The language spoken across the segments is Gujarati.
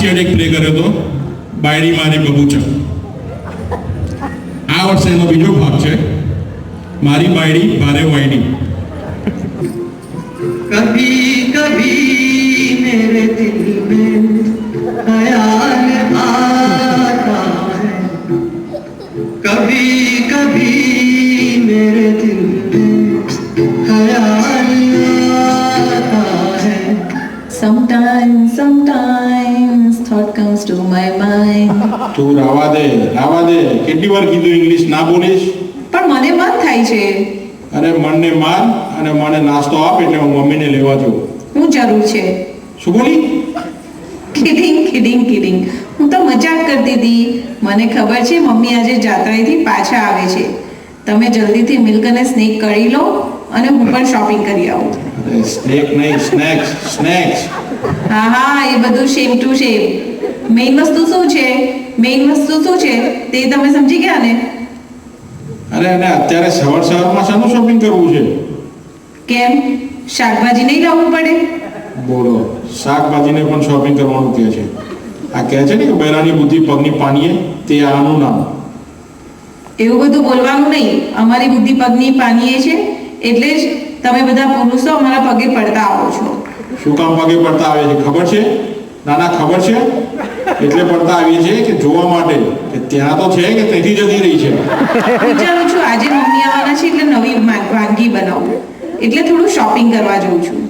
યર એક પ્લે કર્યો હતો બાયડી મારી બબૂચા. આ વર્ષે એનો બીજો ભાગ છે મારી બાયડી ભારે વાયડી. कभी कभी मेरे दिल में ख्याल आता है, कभी कभी मेरे दिल में ख्याल आता है. Sometimes thought comes to my mind. તું રાવા દે કેટલી વાર કીધું ઇંગ્લિશ ના બોલીશ? પણ મને મન થાય છે. અરે મનને માર અને મને નાસ્તો આપ એટલે હું મમ્મીને લેવા જાઉં. હું જરૂર છે. શું બોલી? કિડિંગ. હું તો મજાક કરતી હતી. મને ખબર છે મમ્મી આજે જાત્રાએથી પાછા આવે છે. તમે જલ્દીથી મિલ્ક અને સ્નેક કરી લો અને હું પણ શોપિંગ કરી આવું. અરે સ્નેક નહીં, સ્નેક્સ. હા એ બધું શેમ ટુ શેમ. મેઇન વસ્તુ શું છે તે તમે સમજી ગયા ને? અરે અને અત્યારે સવારમાં શાનું શોપિંગ કરવું છે? કેમ શાકભાજી નહીં લાવવું પડે? બોલો, શાકભાજીને પણ શોપિંગ કરવાનું કહે છે. આ કહે છે ને કે બૈરાની બુદ્ધિ પગની પાનીએ, તે આનું નામ. એવું બધું બોલવાનું નહીં. અમારી બુદ્ધિ પગની પાનીએ છે એટલે જ તમે બધા પુરુષો અમારા પગે પડતા આવો છો. શું કામ પગે પડતા આવે છે ખબર છે? નાના ખબર છે એટલે પડતા આવીએ છીએ કે જોવા માટે કે ત્યાં તો છે કે ત્યાંથી જતી રહી છે. વિચારું છું આજે મમ્મી આવવાના છે એટલે નવી વાનગી બનાવું એટલે થોડું શોપિંગ કરવા જઉં છું.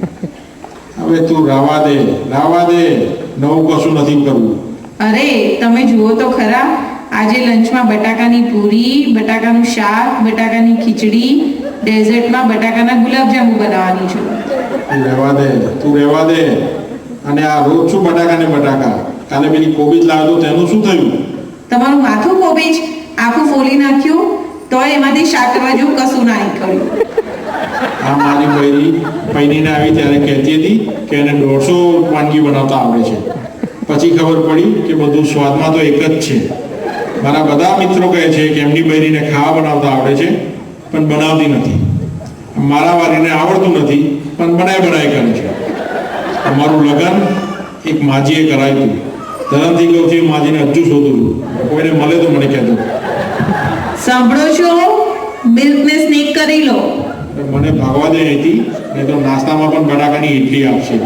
હવે તું રાવા દે નવું કશું નથી કરવું. અરે તમે જુઓ તો ખરા, આજે લંચમાં બટાકાની પૂરી, બટાકાનું શાક, બટાકાની ખીચડી, ડેઝર્ટમાં બટાકાના ગુલાબજાંબુ બનાવવાની છું. તું રહેવા દે. અને આ રોજ શું બટાકા કાલે પેલી કોબીજ લાવ્યો તો તેનું શું થયું? તમારું માથું કોબીજ આખું ફોલી નાખ્યું તોય એમાંથી શાક કરવા જેવું કશું ના નીકળ્યું. આ મારી બૈરી પૈણીને આવી ત્યારે કહેતી હતી કે એને 150 વાનગી બનાવતા આવડે છે. પછી ખબર પડી કે બધું સ્વાદમાં તો એક જ છે. મારા બધા મિત્રો કહે છે કે એમની બૈરીને ખાવા બનાવતા આવડે છે પણ બનાવતી નથી. મારા વારીને આવડતું નથી પણ બનાય કરે છે. અમારું લગ્ન એક માજીએ કરાવ્યું હતું. ધરમથી કહું છું માજીને હજુ શોધું છું. કોઈને મળે તો મને કહેજો. સાંભળો છો? મિલ્ક ને સ્નેક કરી લો. મને ભાગવા દે અહીંથી, નહીં તો નાસ્તામાં પણ બટાકાની ઇડલી આપશે.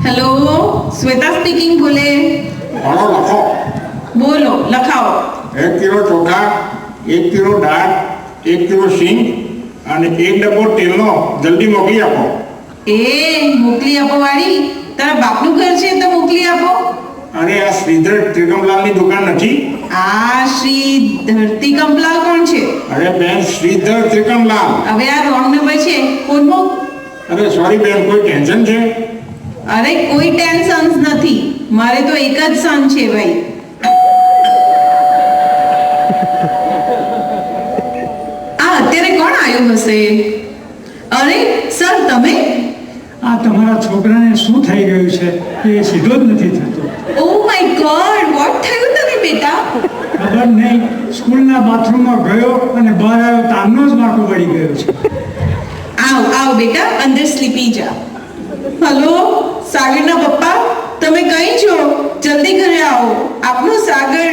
હેલો, શ્વેતા સ્પીકિંગ બોલે. લખો. બોલો, લખાવો. 1 કિલો ચોખા, 1 કિલો દાળ, 1 કિલો સિંગ અને 1 ડબ્બો તેલનો જલ્દી મોકલી આપો. મોકલી આપો વાળી, તારા બાપનું ઘર છે તો મોકલી આપો. અરે આ શ્રીધર ત્રિકમલાલની દુકાન નથી? આ શ્રી ધરતીકંપલાલ કોણ છે? અરે બેન, શ્રીધર ત્રિકમલાલ. હવે આ રોંગ નંબર છે. કોનો? અરે સોરી બેન, કોઈ ટેન્શન છે? અરે કોઈ ટેન્શન નથી. મારે તો એક જ સન છે ભાઈ. આ અત્યારે કોણ આવ્યું હશે? અરે સર, તમે? આ તમારા છોકરાને શું થઈ ગયું છે એ સીધો જ નથી થતો. ઓ માય ગોડ, વોટ થયું તને બેટા? ખબર નહીં, સ્કૂલના બાથરૂમમાં ગયો અને બહાર આવ્યો તારનો જ માટો વળી ગયો છે. આવ બેટા, અંદર સ્લીપી જા. હલો, સાગરના પપ્પા, તમે કઈ છો? જલ્દી ઘરે આવો. આપનો સાગર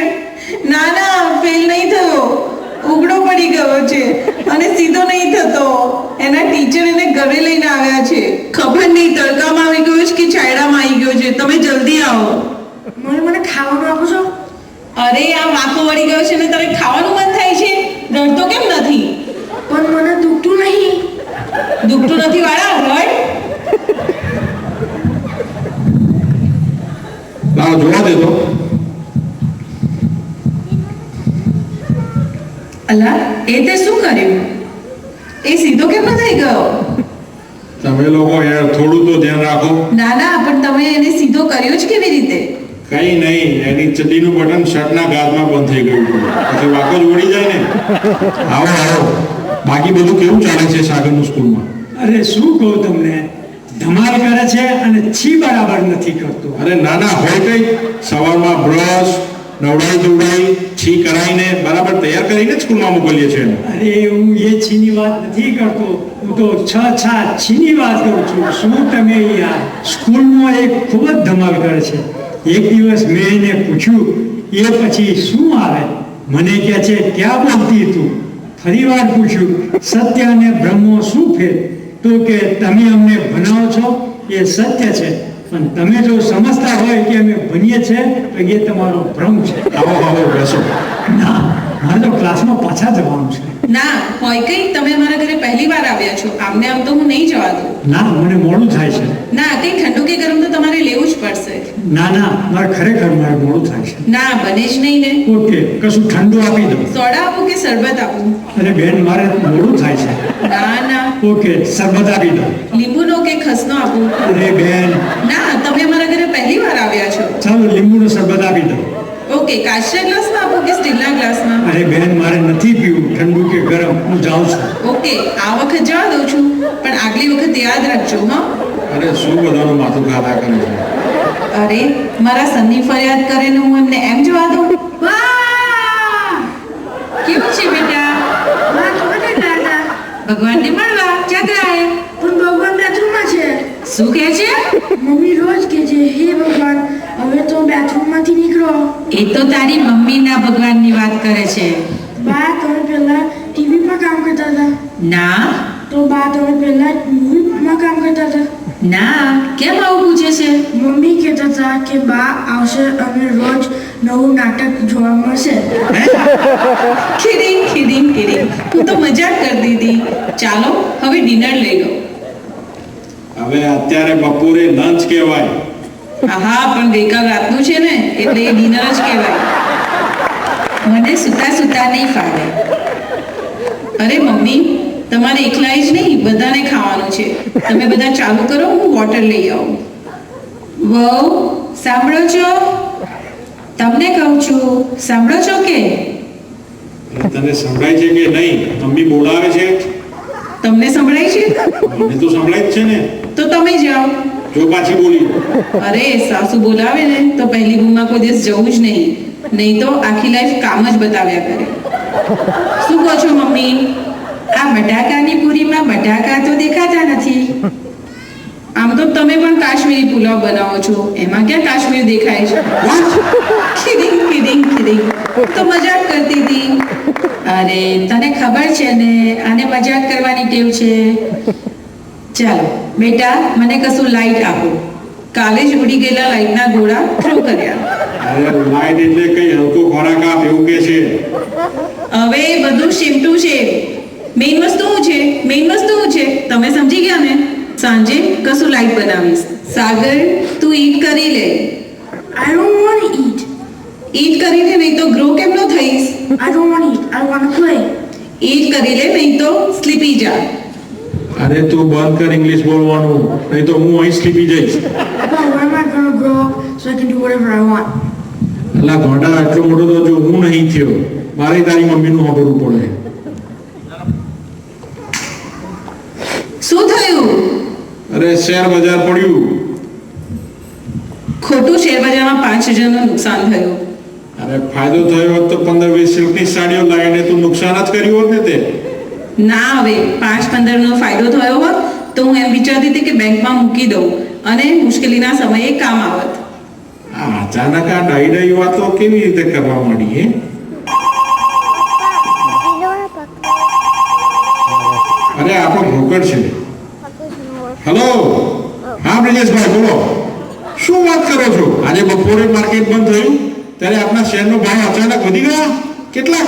ના ફેલ નહીં થયો, ઉઘડો પડી ગયો છે અને સીધો નહીં થતો. એના ટીચર એને ઘરે લઈને આવ્યા છે. ખબર નહીં તડકામાં આવી ગયો છે કે છાયડામાં આવી ગયો છે. તમે જલ્દી આવો. મને ખાવાનું આપો છો? અરે આ વાંકો વળી ગયો છે ને તારે ખાવાનું મન થાય છે? રડતો કેમ નથી? પણ મને દુખતું નહીં. દુખતું નથી વાળા, રડ. લાવ જોવા દે તો. અલા, એ તે શું કર્યું? એ સીધો કેમ ન થઈ ગયો? તમે લોકો યાર થોડું તો ધ્યાન રાખો. ના પણ તમે એને સીધો કર્યો જ કેવી રીતે? કઈ નહીં, એની ચડ્ડીનું બટન શર્ટના ગાદમાં બંધ થઈ ગયું હતું. પછી વાકો જ વળી જાય ને. આવો. બાકી બધું કેવું ચાલે છે સાગરનું સ્કૂલમાં? અરે શું કહું તમને, ધમાલ કરે છે અને છી બરાબર નથી કરતો. અરે નાના હોય કઈ, સવારમાં બ્રશ, નવડાવી ધોવડાવી છી કરાવીને બરાબર તૈયાર કરીને જ સ્કૂલમાં મોકલીએ છીએ એને. અરે હું એ છીની વાત નથી કરતો, હું તો છીની વાત કરું છું. શું તમે યાર, સ્કૂલમાં એક ખૂબ જ ધમાલ કરે છે. એક દિવસ મેં એને પૂછ્યું, એ પછી શું આવે? મને કહે છે, ક્યાં બોલતી તું? ફરી વાર પૂછ્યું, સત્ય અને બ્રહ્મો શું ફેર? તો કે તમે અમને ભણાવો છો એ સત્ય છે, પણ તમે જો સમજતા હોય કે અમે ભણીએ છીએ તો એ તમારો ભ્રમ છે. આવો આવો બેસો. ના, મારે તો ક્લાસમાં પાછા જવાનું છે. ના હોય કઈ, તમે અમારા ઘરે પહેલી વાર આવ્યા છો, આમને આમ તો હું નહીં જવા દઉં. ના, મને મોડું થાય છે. ના કઈ ઠંડુ કે ગરમ તો તમારે લેવું જ પડશે. ના, મારે ખરેખર મારે મોડું થાય છે. ના બને જ નહીં ને. ઓકે, કશું ઠંડુ આપી દો. સોડા આપું કે શરબત આપું? અરે બેન, મારે મોડું થાય છે. ના ઓકે, શરબત આપી દો. લીંબુનો કે ખસનો આપું? અરે બેન, ના તમે અમારા ઘરે પહેલી વાર આવ્યા છો. ચાલો લીંબુનો શરબત આપી દો. ઓકે, કાચના ગ્લાસમાં આપું કે સ્ટીલના ગ્લાસમાં? અરે બેન, મારે નથી પીવું ઠંડુ કે ગરમ, હું જાઉં છું. ઓકે, આ વખત જવા દઉં છું, પણ આગલી વખત યાદ રાખજો હા. અરે શું બધાનું માથું ખાધા કરે છે. અરે મારા સનની ફરિયાદ કરે ને હું એમને એમ જવા દઉં? વાહ! કેવું છે બેટા? વાહ, તમે કઈ ગયા હતા? ભગવાનને મળવા ચંદ્રાએ. પણ ભગવાન બાથરૂમમાં છે. શું કહે છે? મમ્મી રોજ કહે છે, હે ભગવાન, હવે તો બાથરૂમમાંથી નીકળો. એ તો તારી મમ્મીના ભગવાનની વાત કરે છે. બા, તમે પહેલા ટીવીમાં કામ કરતા હતા. ના તો બા, તમે પહેલા મૂવીમાં કામ કરતા હતા. ના, કેમ આવું પૂછે છે? મમ્મી કહેતા હતા કે બા આવશે અને રોજ નવું નાટક જોવા મળશે. કિડિંગ હું તો મજાક કરતી હતી. ચાલો હવે ડિનર લઈ લો. હવે અત્યારે બપોરે લંચ કહેવાય. હા પણ ગઈકાલ રાતનું છે ને, એટલે એ ડિનર જ કહેવાય. મને સુતા નહીં ફાવે. અરે મમ્મી, તમારે એકલા જ નહીં, બધાને ખાવાનું છે. તમે બધા ચાલુ કરો, હું વોટર લઈ આવું. વહુ સાંભળો છો? તમને કહું છું, સાંભળો છો કે? તને સંભળાય છે કે નહીં? મમ્મી બોલાવે છે. તમને સંભળાય છે? મને તો સંભળાય જ છે ને. તો તમે જાઓ. જો પાછી બોલી. અરે સાસુ બોલાવે ને તો પહેલી બૂમમાં કોઈ દિવસ જવું જ નહીં તો આખી લાઈફ કામ જ બતાવ્યા કરે. શું કહો છો મમ્મી? આ બટાકાની પૂરીમાં બટાકા તો દેખાતા નથી. આમ તો તમે પણ કાશ્મીરી પુલાવ બનાવો છો, એમાં ક્યાં કાશ્મીર દેખાય છે? કિડિંગ તો મજાક કરતી હતી. અરે તને ખબર છે ને, આને મજાક કરવાની ટેવ છે. ચાલો બેટા, મને કશું લાઈટ આપો. કાલે જ ઉડી ગયેલા લાઈટના ગોળા થ્રો કર્યા. અરે લાઈટ એટલે કઈ હલકો ખોરાક આપ એવું કે છે. હવે બધું શિમટું છે. મેઇન વસ્તુ શું છે તમે સમજી ગયા ને? સાંજે કશું લાઈટ બનાવીશ. સાગર તું ઈટ કરી લે. I don't want to eat. ઈટ કરી લે, નહીં તો ગ્રો કેમ નો થઈશ? I don't want to eat. I want to play. ઈટ કરી લે, નહીં તો સ્લીપી જા. અરે તું બંધ કર ઇંગ્લિશ બોલવાનું, નહીં તો હું અહીં સ્લીપી જઈશ. Papa, when am I going to grow up so I can do whatever I want? અલા ઘોડા, આટલો મોટો તો જો હું નહીં થયો. મારે તારી મમ્મીનું સાંભળવું પડે. શું થયું? અરે શેર બજાર પડ્યું. ખોટું શેર બજારમાં 5,000 નું નુકસાન થયું. અરે ફાયદો થયો હોત તો 15-20 સિલ્કની સાડીઓ લાવીને તું નુકસાન જ કર્યું હોત ને તે. ના, હવે 5-15 નો ફાયદો થયો હોત તો હું એમ વિચારતી હતી કે બેંકમાં મૂકી દઉં અને મુશ્કેલીના સમયે કામ આવત. આ અચાનક આ ડાઈ વાતો કેવી રીતે કરવા માંડી હે? અરે આપણો બ્રોકર છે. હેલો, હા બ્રિજેશભાઈ બોલો. શું વાત કરો છો? આજે બપોરે માર્કેટ બંધ થયું ત્યારે આપણા શેરનો ભાવ અચાનક વધી ગયા. કેટલા?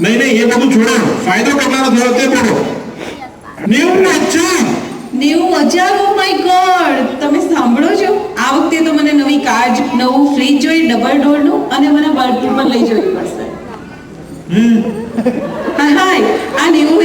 નહીં એ બધું છોડો. ફાયદો કેટલાનો થયો તે બોલો. 90,000! Oh my God! તમે સાંભળો છો? આ વખતે તો મને નવી કાર, નવું ફ્રીજ જોઈએ, ડબલ ડોરનું, અને મને બર્થડે પર લઈ જવી પડશે. હાય, આ 90,000